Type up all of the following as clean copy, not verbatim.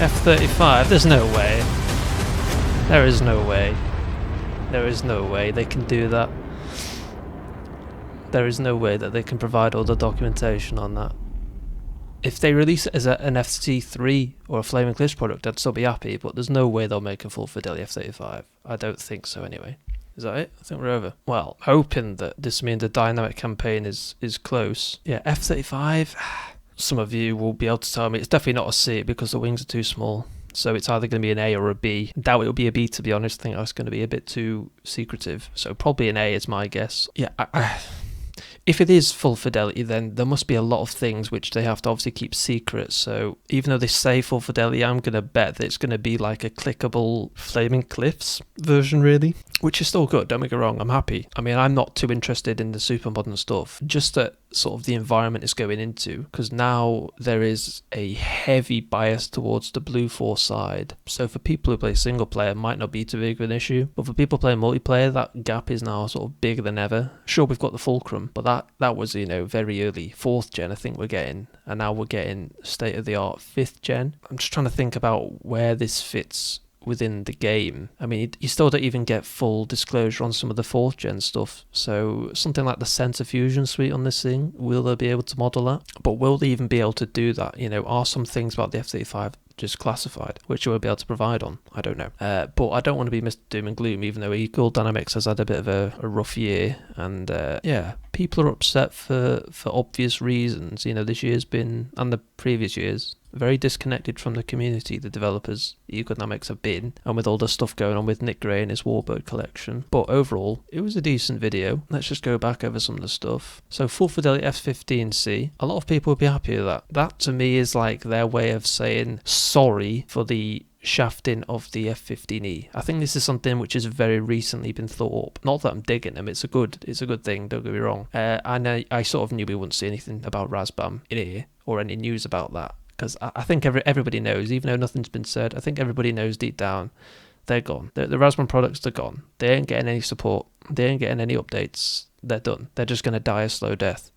F-35, there's no way. There is no way. There is no way they can do that. There is no way that they can provide all the documentation on that. If they release it as an FC3 or a Flaming Cliffs product, I'd still be happy, but there's no way they'll make a full fidelity F-35. I don't think so anyway. Is that it? I think we're over. Well, hoping that this means the dynamic campaign is close. Yeah, F-35, some of you will be able to tell me it's definitely not a C because the wings are too small. So it's either going to be an A or a B. I doubt it'll be a B, to be honest. I think that's going to be a bit too secretive. So probably an A is my guess. Yeah, if it is full fidelity, then there must be a lot of things which they have to obviously keep secret. So even though they say full fidelity, I'm going to bet that it's going to be like a clickable Flaming Cliffs version, really. Which is still good, don't get me wrong, I'm happy. I mean, I'm not too interested in the super modern stuff. Just that sort of the environment is going into, because now there is a heavy bias towards the Blue Force side. So for people who play single player, it might not be too big of an issue. But for people playing multiplayer, that gap is now sort of bigger than ever. Sure, we've got the Fulcrum, but that was, very early 4th gen, I think we're getting. And now we're getting state-of-the-art 5th gen. I'm just trying to think about where this fits within the game. I mean, you still don't even get full disclosure on some of the 4th gen stuff. So something like the Sensor Fusion suite on this thing, will they be able to model that? But will they even be able to do that? Are some things about the F-35 just classified, which you won't be able to provide on? I don't know. But I don't want to be Mr. Doom and Gloom, even though Eagle Dynamics has had a bit of a rough year. And people are upset for obvious reasons. This year's been, and the previous years, very disconnected from the community, the developers, Eagle Dynamics have been, and with all the stuff going on with Nick Gray and his Warbird collection. But overall, it was a decent video. Let's just go back over some of the stuff. So full fidelity F-15C, a lot of people would be happy with that. That to me is like their way of saying sorry for the shafting of the F-15E. I think this is something which has very recently been thought up. Not that I'm digging them, it's a good thing, don't get me wrong. And I sort of knew we wouldn't see anything about Razbam in here, or any news about that. Because I think everybody knows, even though nothing's been said, I think everybody knows deep down they're gone. The Razbam products are gone. They ain't getting any support. They ain't getting any updates. They're done. They're just going to die a slow death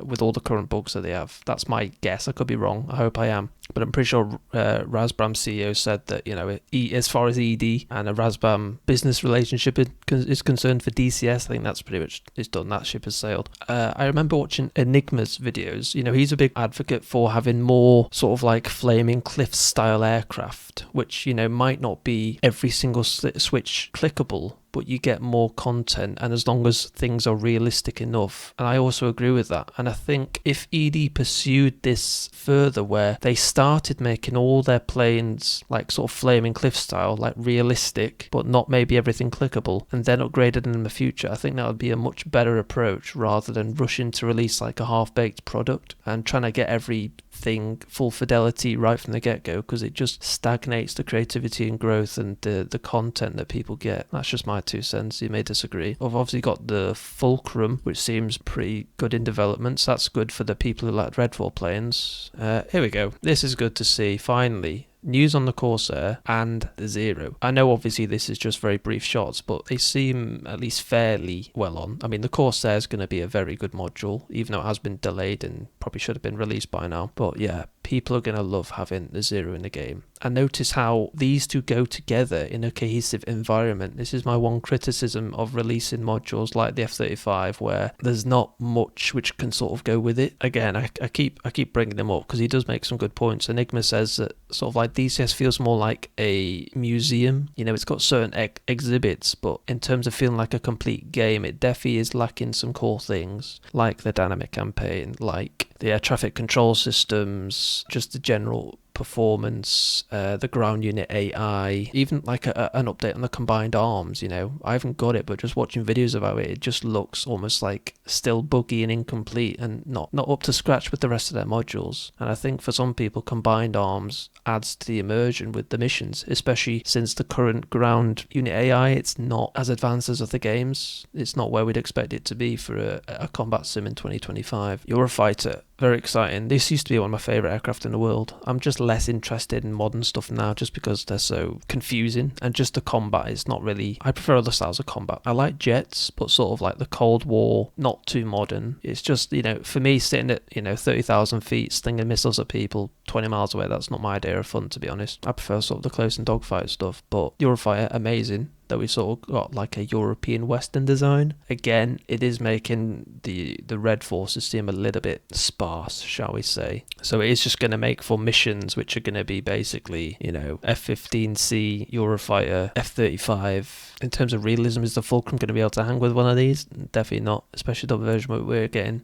with all the current bugs that they have. That's my guess. I could be wrong. I hope I am. But I'm pretty sure Razbam CEO said that, as far as ED and a Razbam business relationship is concerned for DCS, I think that's pretty much it's done. That ship has sailed. I remember watching Enigma's videos. He's a big advocate for having more sort of like Flaming Cliffs style aircraft, which, might not be every single switch clickable, but you get more content, and as long as things are realistic enough. And I also agree with that. And I think if ED pursued this further, where they started making all their planes like sort of Flaming Cliff style, like realistic, but not maybe everything clickable, and then upgraded them in the future, I think that would be a much better approach, rather than rushing to release like a half-baked product and trying to get everything full fidelity right from the get-go, because it just stagnates the creativity and growth and the content that people get. That's just my 2 cents. You may disagree. I've obviously got the Fulcrum, which seems pretty good in development, so that's good for the people who like Redfall planes. Here we go. This is good to see. Finally, news on the Corsair and the Zero. I know obviously this is just very brief shots, but they seem at least fairly well on. I mean, the Corsair is going to be a very good module, even though it has been delayed and probably should have been released by now. But yeah, people are going to love having the Zero in the game. And notice how these two go together in a cohesive environment. This is my one criticism of releasing modules like the F-35, where there's not much which can sort of go with it. Again, I keep bringing them up because he does make some good points. Enigma says that sort of like DCS feels more like a museum. It's got certain exhibits, but in terms of feeling like a complete game, it definitely is lacking some core things, like the dynamic campaign, like the air traffic control systems, just the general performance, the ground unit AI, even like an update on the combined arms. I haven't got it, but just watching videos about it just looks almost like still buggy and incomplete and not up to scratch with the rest of their modules. And I think for some people, combined arms adds to the immersion with the missions, especially since the current ground unit AI, it's not as advanced as other games. It's not where we'd expect it to be for a combat sim in 2025. You're a fighter. very exciting. This used to be one of my favourite aircraft in the world. I'm just less interested in modern stuff now just because they're so confusing, and just the combat is not really... I prefer other styles of combat. I like jets, but sort of like the Cold War, not too modern. It's just, you know, for me, sitting at, you know, 30,000 feet, slinging missiles at people 20 miles away, that's not my idea of fun, to be honest. I prefer sort of the close and dogfight stuff, but Eurofighter, amazing. That we sort of got like a European Western design. Again, it is making the Red Forces seem a little bit sparse, shall we say. So it is just going to make for missions which are going to be basically, you know, F-15C, Eurofighter, F-35. In terms of realism, is the Fulcrum going to be able to hang with one of these? Definitely not, especially the version we're getting,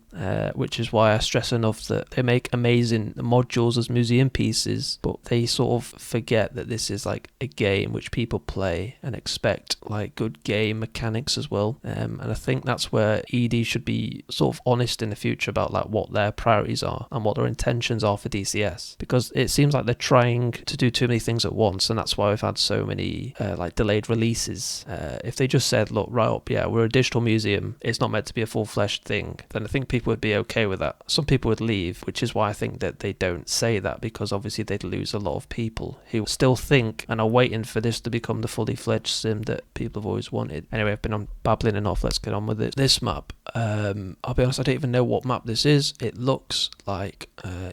which is why I stress enough that they make amazing modules as museum pieces, but they sort of forget that this is like a game which people play and expect like good game mechanics as well, and I think that's where ED should be sort of honest in the future about like what their priorities are and what their intentions are for DCS, because it seems like they're trying to do too many things at once, and that's why we've had so many like delayed releases. If they just said, look, right up, yeah, we're a digital museum, it's not meant to be a full-fledged thing, then I think people would be okay with that. Some people would leave, which is why I think that they don't say that, because obviously they'd lose a lot of people who still think and are waiting for this to become the fully fledged sim that people have always wanted. Anyway, I've been on babbling enough, let's get on with it. This map, I'll be honest, I don't even know what map this is. It looks like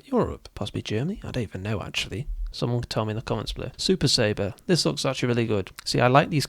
Europe, possibly Germany, I don't even know actually. Someone can tell me in the comments below. Super Sabre. This looks actually really good. See, I like these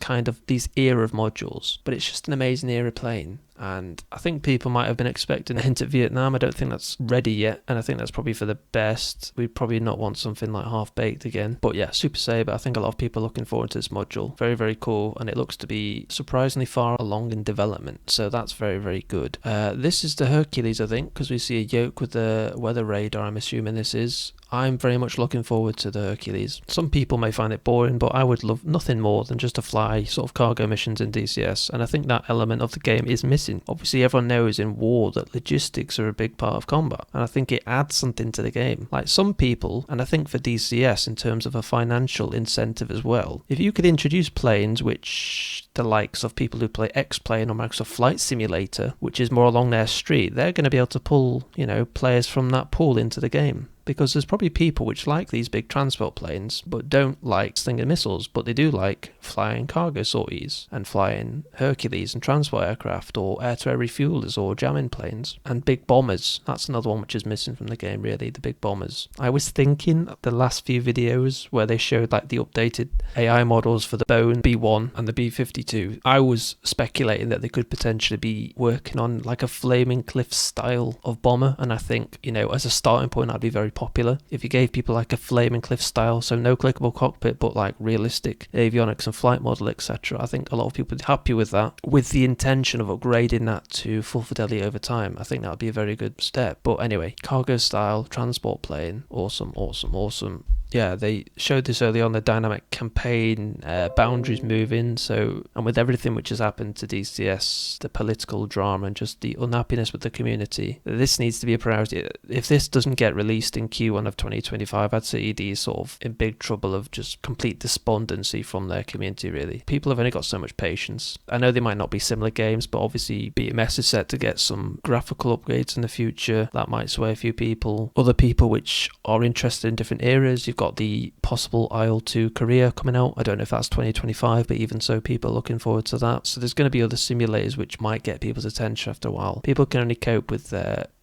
era of modules, but it's just an amazing era plane. And I think people might have been expecting a hint at Vietnam. I don't think that's ready yet, and I think that's probably for the best. We'd probably not want something like half-baked again. But yeah, Super Sabre, I think a lot of people are looking forward to this module. Very, very cool, and it looks to be surprisingly far along in development, so that's very, very good. This is the Hercules, I think, because we see a yoke with the weather radar, I'm assuming this is. I'm very much looking forward to the Hercules. Some people may find it boring, but I would love nothing more than just to fly sort of cargo missions in DCS, and I think that element of the game is missing. Obviously, everyone knows in war that logistics are a big part of combat, and I think it adds something to the game. Like some people, and I think for DCS in terms of a financial incentive as well, if you could introduce planes which the likes of people who play X-Plane or Microsoft Flight Simulator, which is more along their street, they're going to be able to pull, you know, players from that pool into the game. Because there's probably people which like these big transport planes but don't like slinging missiles, but they do like flying cargo sorties and flying Hercules and transport aircraft or air-to-air refuelers or jamming planes and big bombers. That's another one which is missing from the game, really, the big bombers. I was thinking the last few videos where they showed like the updated AI models for the Bone B1 and the B-52, I was speculating that they could potentially be working on like a Flaming Cliff style of bomber, and I think, you know, as a starting point that'd be very popular if you gave people like a Flaming Cliff style, so no clickable cockpit but like realistic avionics and flight model, etc. I think a lot of people would be happy with that, with the intention of upgrading that to full fidelity over time. I think that would be a very good step. But anyway, cargo style transport plane, awesome, awesome, awesome. Yeah, they showed this early on, the dynamic campaign, boundaries moving, so, and with everything which has happened to DCS, the political drama and just the unhappiness with the community, this needs to be a priority. If this doesn't get released in Q1 of 2025, I'd say ED is sort of in big trouble of just complete despondency from their community, really. People have only got so much patience. I know they might not be similar games, but obviously BMS is set to get some graphical upgrades in the future. That might sway a few people. Other people which are interested in different eras, you've got the possible IL-2 Korea coming out. I don't know if that's 2025, but even so, people are looking forward to that. So there's going to be other simulators which might get people's attention after a while. People can only cope with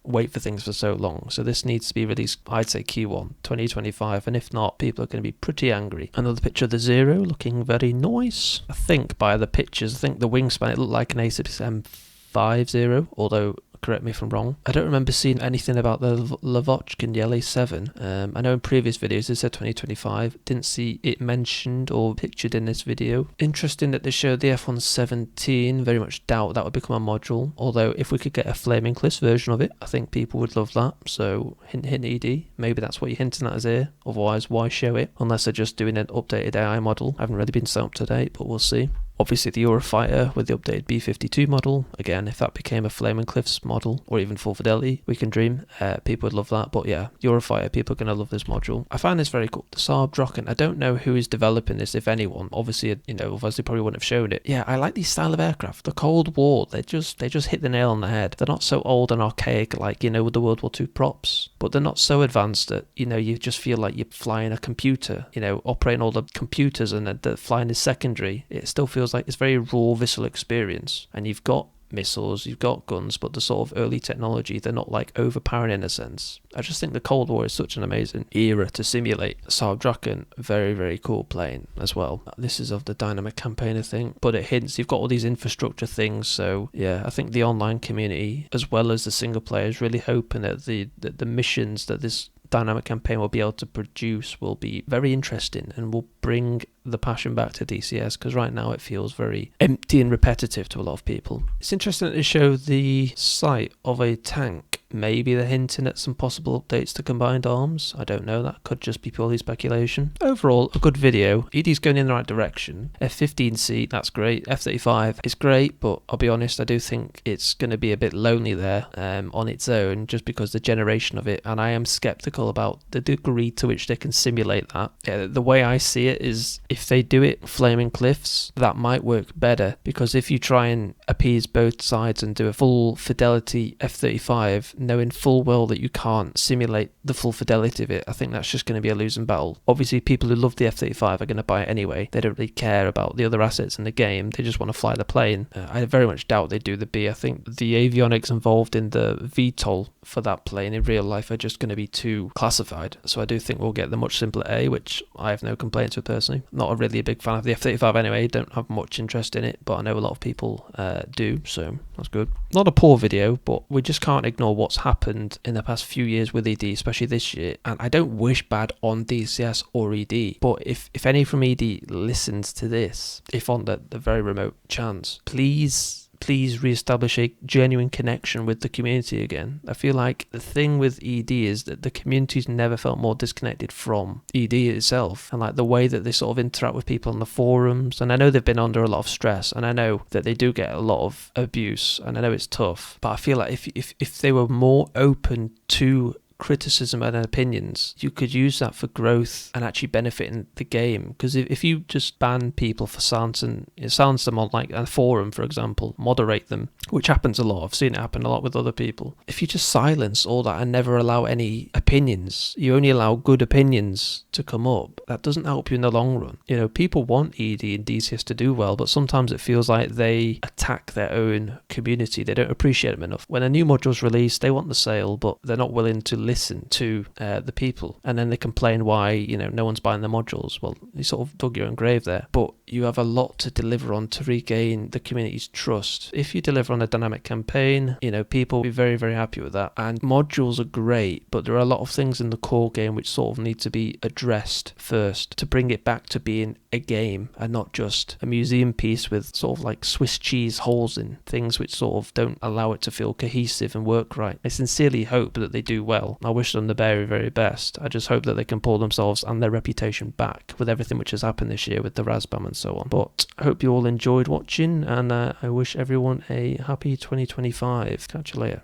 wait for things for so long, so this needs to be released, I'd say Q1 2025, and if not, people are going to be pretty angry. Another picture of the Zero, looking very nice. I think by the pictures, I think the wingspan, it looked like an A6M 50, although correct me if I'm wrong. I don't remember seeing anything about the Lavochkin, the LA7. I know in previous videos they said 2025. Didn't see it mentioned or pictured in this video. Interesting that they showed the F-117. Very much doubt that would become a module. Although if we could get a Flaming Cliffs version of it, I think people would love that. So hint, hint, ED. Maybe that's what you're hinting at, is here. Otherwise, why show it? Unless they're just doing an updated AI model. I haven't really been so up to date, but we'll see. Obviously the Eurofighter with the updated B-52 model. Again, if that became a Flaming Cliffs model, or even Full Fidelity, we can dream. People would love that. But yeah, Eurofighter, people are going to love this module. I find this very cool. The Saab Drocken, I don't know who is developing this, if anyone. Obviously, otherwise they probably wouldn't have shown it. Yeah, I like these style of aircraft. The Cold War, they just hit the nail on the head. They're not so old and archaic like, with the World War II props. But they're not so advanced that, you just feel like you're flying a computer, operating all the computers, and the flying is secondary. It still feels like it's very raw, visceral experience. And you've got missiles, you've got guns, but the sort of early technology, they're not like overpowering in a sense. I just think the Cold War is such an amazing era to simulate. Saab Drocken, very, very cool plane as well. This is of the dynamic campaign, I think, but it hints you've got all these infrastructure things. So yeah, I think the online community as well as the single player is really hoping that the missions that this dynamic campaign will be able to produce will be very interesting and will bring the passion back to DCS, because right now it feels very empty and repetitive to a lot of people. It's interesting to show the sight of a tank. Maybe they're hinting at some possible updates to combined arms. I don't know, that could just be purely speculation. Overall, a good video. ED's going in the right direction. F-15C, that's great. F-35 is great, but I'll be honest, I do think it's going to be a bit lonely there on its own, just because the generation of it, and I am skeptical about the degree to which they can simulate that. Yeah, the way I see it is, if they do it Flaming Cliffs, that might work better, because if you try and appease both sides and do a full fidelity F-35, knowing full well that you can't simulate the full fidelity of it, I think that's just going to be a losing battle. Obviously, people who love the F-35 are going to buy it anyway. They don't really care about the other assets in the game. They just want to fly the plane. I very much doubt they do the B. I think the avionics involved in the VTOL for that plane in real life are just going to be too classified. So I do think we'll get the much simpler A, which I have no complaints with personally. Not really a big fan of the F-35 anyway. Don't have much interest in it, but I know a lot of people do, so that's good. Not a poor video, but we just can't ignore what's happened in the past few years with ED, especially this year. And I don't wish bad on DCS or ED, but if any from ED listens to this, if on the very remote chance, please re-establish a genuine connection with the community again. I feel like the thing with ED is that the community's never felt more disconnected from ED itself, and like the way that they sort of interact with people on the forums. And I know they've been under a lot of stress, and I know that they do get a lot of abuse, and I know it's tough, but I feel like if they were more open to criticism and opinions, you could use that for growth and actually benefiting the game. Because if you just ban people for silencing them on like a forum, for example, moderate them, which happens a lot, I've seen it happen a lot with other people. If you just silence all that and never allow any opinions, you only allow good opinions to come up, that doesn't help you in the long run. People want ED and DCS to do well, but sometimes it feels like they attack their own community. They don't appreciate them enough. When a new module's released, they want the sale, but they're not willing to listen to the people, and then they complain why no one's buying the modules. Well, you sort of dug your own grave there, but you have a lot to deliver on to regain the community's trust. If you deliver on a dynamic campaign, people will be very, very happy with that. And modules are great, but there are a lot of things in the core game which sort of need to be addressed first to bring it back to being a game and not just a museum piece with sort of like Swiss cheese holes in things which sort of don't allow it to feel cohesive and work right. I sincerely hope that they do well. I wish them the very, very best. I just hope that they can pull themselves and their reputation back with everything which has happened this year with the Razbam and so on. But I hope you all enjoyed watching, and I wish everyone a happy 2025. Catch you later.